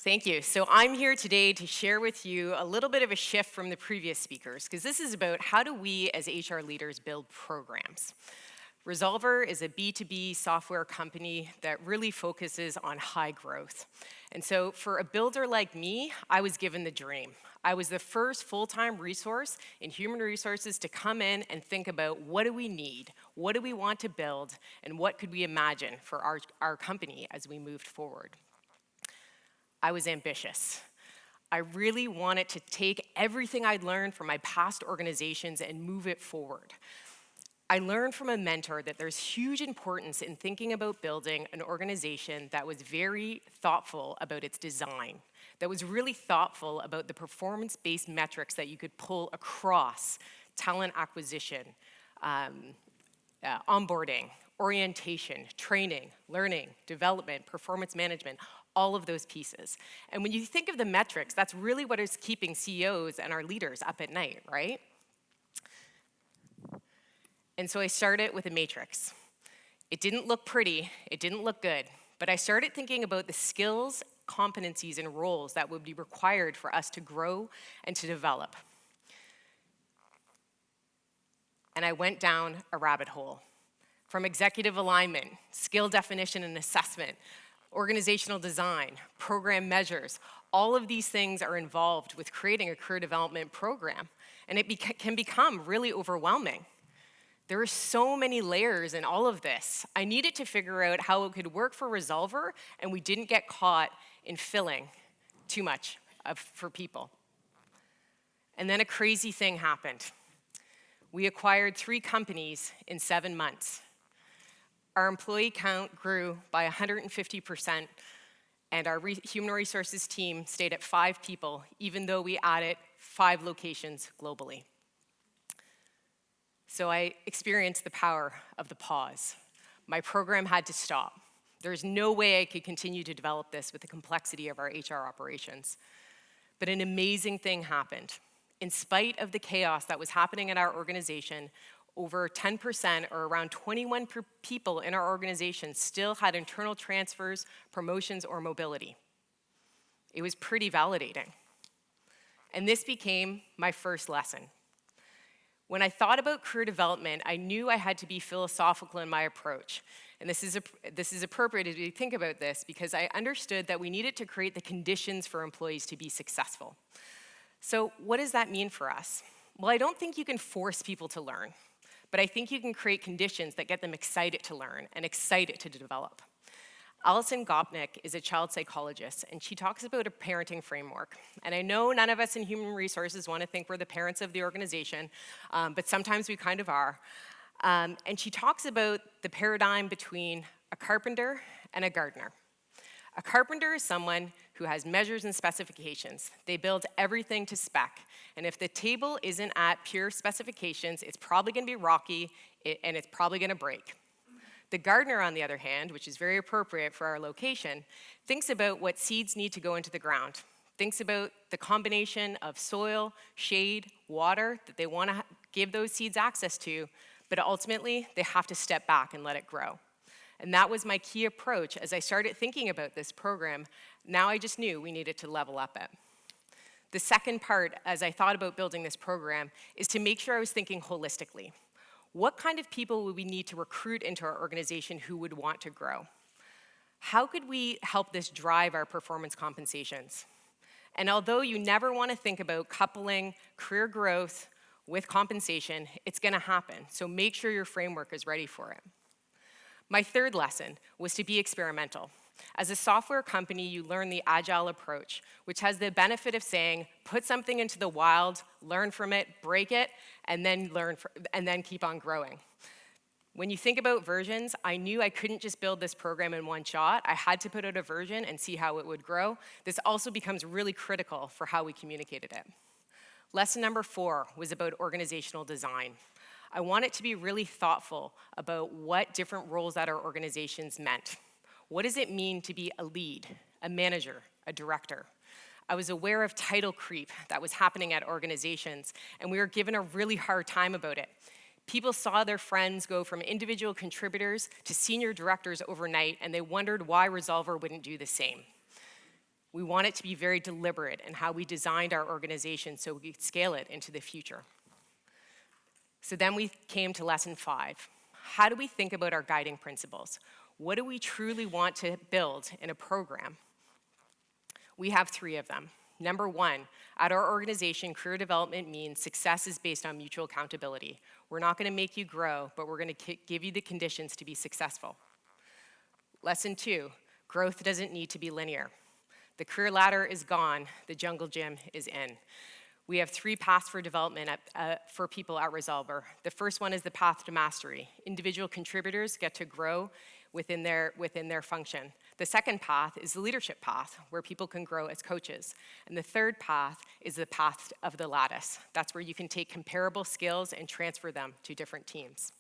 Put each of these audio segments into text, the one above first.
Thank you. So I'm here today to share with you a little bit of a shift from the previous speakers, because this is about how do we as HR leaders build programs. Resolver is a B2B software company that really focuses on high growth. And so for a builder like me, I was given the dream. I was the first full-time resource in human resources to come in and think about what do we need, what do we want to build, and what could we imagine for our company as we moved forward. I was ambitious. I really wanted to take everything I'd learned from my past organizations and move it forward. I learned from a mentor that there's huge importance in thinking about building an organization that was very thoughtful about its design, that was really thoughtful about the performance-based metrics that you could pull across talent acquisition, onboarding, orientation, training, learning, development, performance management, all of those pieces. And when you think of the metrics, that's really what is keeping CEOs and our leaders up at night, right? And so I started with a matrix. It didn't look pretty, it didn't look good, but I started thinking about the skills, competencies, and roles that would be required for us to grow and to develop. And I went down a rabbit hole. From executive alignment, skill definition and assessment, organizational design, program measures, all of these things are involved with creating a career development program, and it can become really overwhelming. There are so many layers in all of this. I needed to figure out how it could work for Resolver, and we didn't get caught in filling too much for people. And then a crazy thing happened. We acquired 3 companies in 7 months. Our employee count grew by 150%, and our human resources team stayed at 5 people, even though we added 5 locations globally. So I experienced the power of the pause. My program had to stop. There's no way I could continue to develop this with the complexity of our HR operations. But an amazing thing happened. In spite of the chaos that was happening in our organization, over 10%, or around 21 people in our organization, still had internal transfers, promotions, or mobility. It was pretty validating. And this became my first lesson. When I thought about career development, I knew I had to be philosophical in my approach. And this is appropriate as we think about this, because I understood that we needed to create the conditions for employees to be successful. So what does that mean for us? Well, I don't think you can force people to learn, but I think you can create conditions that get them excited to learn and excited to develop. Alison Gopnik is a child psychologist, and she talks about a parenting framework. And I know none of us in human resources want to think we're the parents of the organization, but sometimes we kind of are. And she talks about the paradigm between a carpenter and a gardener. A carpenter is someone who has measures and specifications. They build everything to spec. And if the table isn't at pure specifications, it's probably going to be rocky, and it's probably going to break. The gardener, on the other hand, which is very appropriate for our location, thinks about what seeds need to go into the ground, thinks about the combination of soil, shade, water that they want to give those seeds access to, but ultimately, they have to step back and let it grow. And that was my key approach as I started thinking about this program. Now I just knew we needed to level up it. The second part, as I thought about building this program, is to make sure I was thinking holistically. What kind of people would we need to recruit into our organization who would want to grow? How could we help this drive our performance compensations? And although you never want to think about coupling career growth with compensation, it's going to happen. So make sure your framework is ready for it. My third lesson was to be experimental. As a software company, you learn the agile approach, which has the benefit of saying, put something into the wild, learn from it, break it, and then keep on growing. When you think about versions, I knew I couldn't just build this program in one shot. I had to put out a version and see how it would grow. This also becomes really critical for how we communicated it. Lesson number 4 was about organizational design. I wanted to be really thoughtful about what different roles at our organizations meant. What does it mean to be a lead, a manager, a director? I was aware of title creep that was happening at organizations, and we were given a really hard time about it. People saw their friends go from individual contributors to senior directors overnight, and they wondered why Resolver wouldn't do the same. We want it to be very deliberate in how we designed our organization so we could scale it into the future. So then we came to lesson 5. How do we think about our guiding principles? What do we truly want to build in a program? We have 3 of them. Number 1, at our organization, career development means success is based on mutual accountability. We're not going to make you grow, but we're going to give you the conditions to be successful. Lesson 2, growth doesn't need to be linear. The career ladder is gone, the jungle gym is in. We have 3 paths for development for people at Resolver. The first one is the path to mastery. Individual contributors get to grow within their function. The second path is the leadership path, where people can grow as coaches. And the third path is the path of the lattice. That's where you can take comparable skills and transfer them to different teams.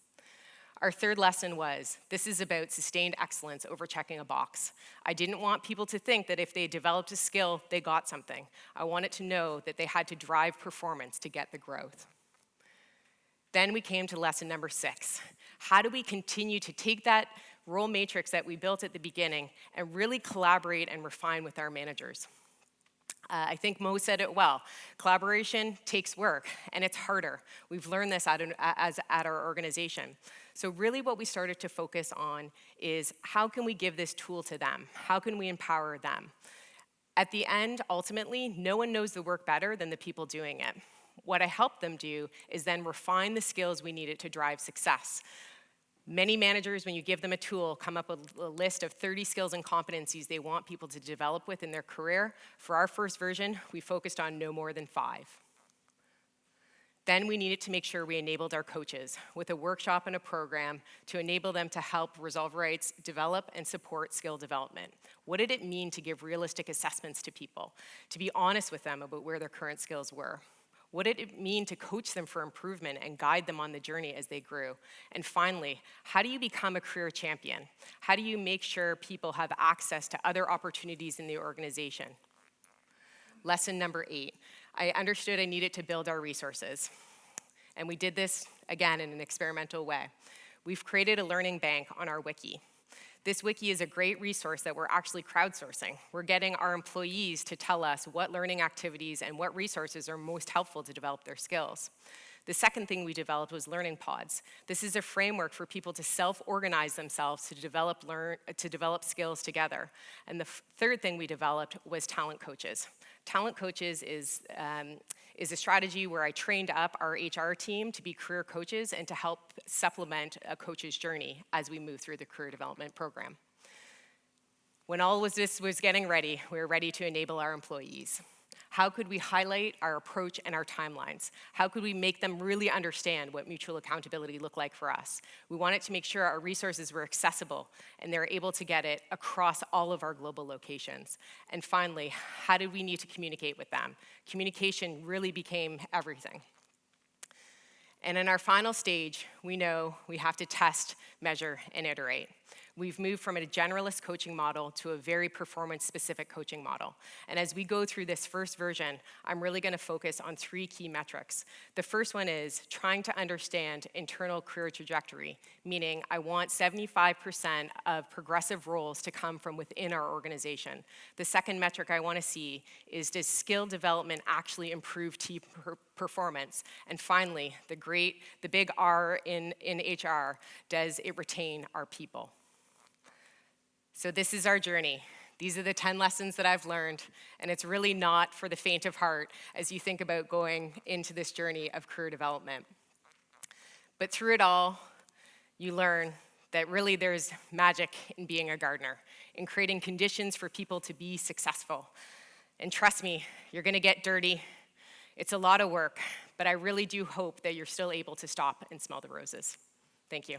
Our third lesson was, this is about sustained excellence over checking a box. I didn't want people to think that if they developed a skill, they got something. I wanted to know that they had to drive performance to get the growth. Then we came to lesson number 6. How do we continue to take that role matrix that we built at the beginning and really collaborate and refine with our managers? I think Mo said it well. Collaboration takes work, and it's harder. We've learned this at our organization. So really what we started to focus on is how can we give this tool to them? How can we empower them? At the end, ultimately, no one knows the work better than the people doing it. What I helped them do is then refine the skills we needed to drive success. Many managers, when you give them a tool, come up with a list of 30 skills and competencies they want people to develop with in their career. For our first version, we focused on no more than 5. Then we needed to make sure we enabled our coaches with a workshop and a program to enable them to help Resolverites develop and support skill development. What did it mean to give realistic assessments to people, to be honest with them about where their current skills were? What did it mean to coach them for improvement and guide them on the journey as they grew? And finally, how do you become a career champion? How do you make sure people have access to other opportunities in the organization? Lesson number 8, I understood I needed to build our resources. And we did this, again, in an experimental way. We've created a learning bank on our wiki. This wiki is a great resource that we're actually crowdsourcing. We're getting our employees to tell us what learning activities and what resources are most helpful to develop their skills. The second thing we developed was learning pods. This is a framework for people to self-organize themselves to develop skills together. And the third thing we developed was talent coaches. Talent coaches is a strategy where I trained up our HR team to be career coaches and to help supplement a coach's journey as we move through the career development program. When all of this was getting ready, we were ready to enable our employees. How could we highlight our approach and our timelines? How could we make them really understand what mutual accountability looked like for us? We wanted to make sure our resources were accessible and they're able to get it across all of our global locations. And finally, how did we need to communicate with them? Communication really became everything. And in our final stage, we know we have to test, measure, and iterate. We've moved from a generalist coaching model to a very performance-specific coaching model. And as we go through this first version, I'm really going to focus on 3 key metrics. The first one is trying to understand internal career trajectory, meaning I want 75% of progressive roles to come from within our organization. The second metric I want to see is, does skill development actually improve team performance? And finally, the big R in HR, does it retain our people? So this is our journey. These are the 10 lessons that I've learned, and it's really not for the faint of heart as you think about going into this journey of career development. But through it all, you learn that really there's magic in being a gardener, in creating conditions for people to be successful. And trust me, you're gonna get dirty. It's a lot of work, but I really do hope that you're still able to stop and smell the roses. Thank you.